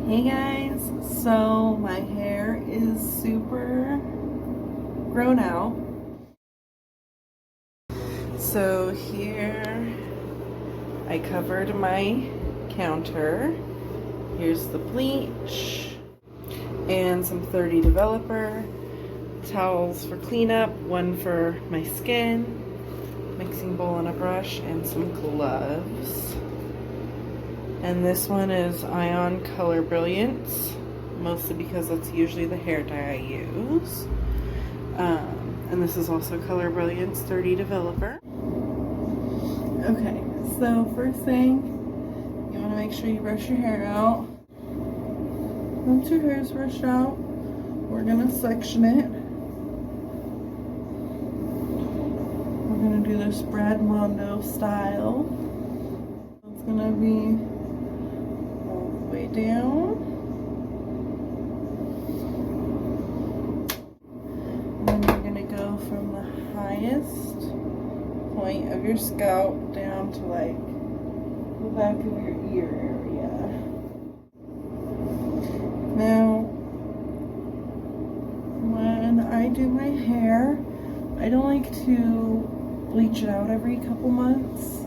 Hey guys, so my hair is super grown out. So here I covered my counter. Here's the bleach and some 30 developer towels for cleanup, one for my skin, mixing bowl and a brush, and some gloves. And this one is Ion Color Brilliance, mostly because that's usually the hair dye I use. And this is also Color Brilliance 30 Developer. Okay, so first thing, you want to make sure you brush your hair out. Once your hair is brushed out, we're going to section it. We're going to do this Brad Mondo style. It's going to be way down, and then you're going to go from the highest point of your scalp down to like the back of your ear area. Now when I do my hair, I don't like to bleach it out every couple months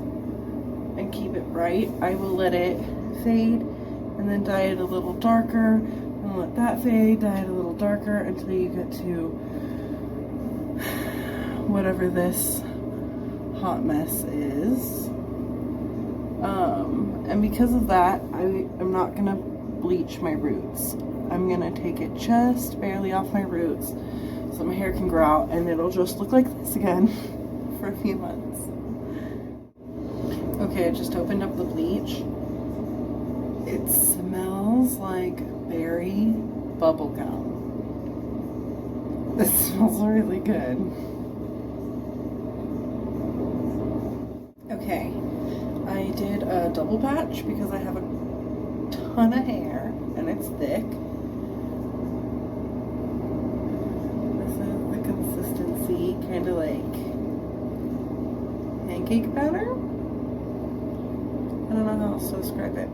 and keep it bright. I will let it fade and then dye it a little darker, and let that fade, dye it a little darker until you get to whatever this hot mess is. And because of that, I'm not gonna bleach my roots. I'm gonna take it just barely off my roots so my hair can grow out, and it'll just look like this again for a few months. Okay, I just opened up the bleach. It smells like berry bubble gum. It smells really good. Okay, I did a double patch because I have a ton of hair and it's thick. This is the consistency, kind of like pancake batter. I don't know how else to describe it.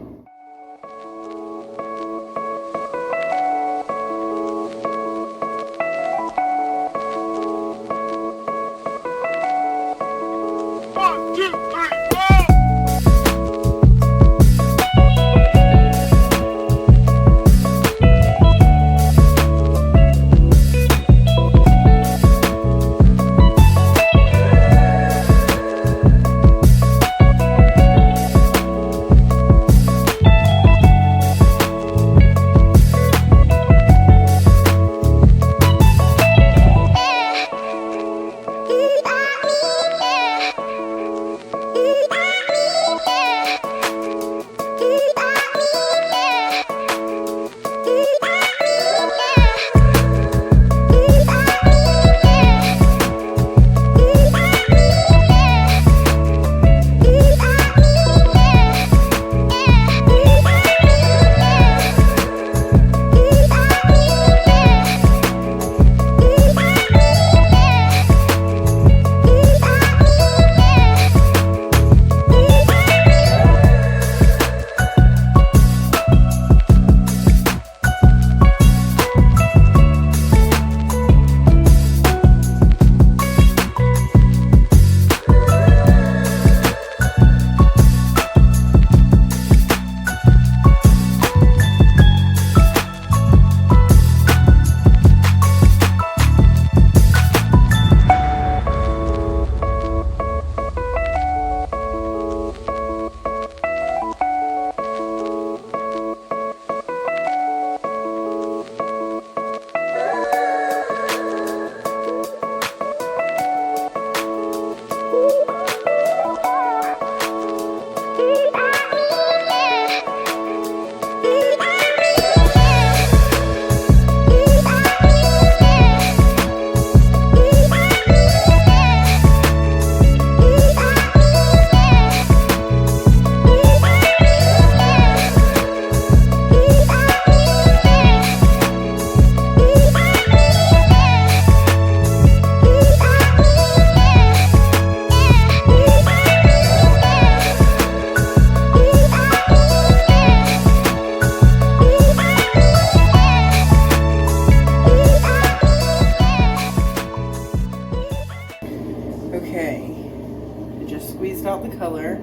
squeezed out the color,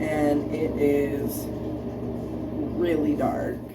and it is really dark.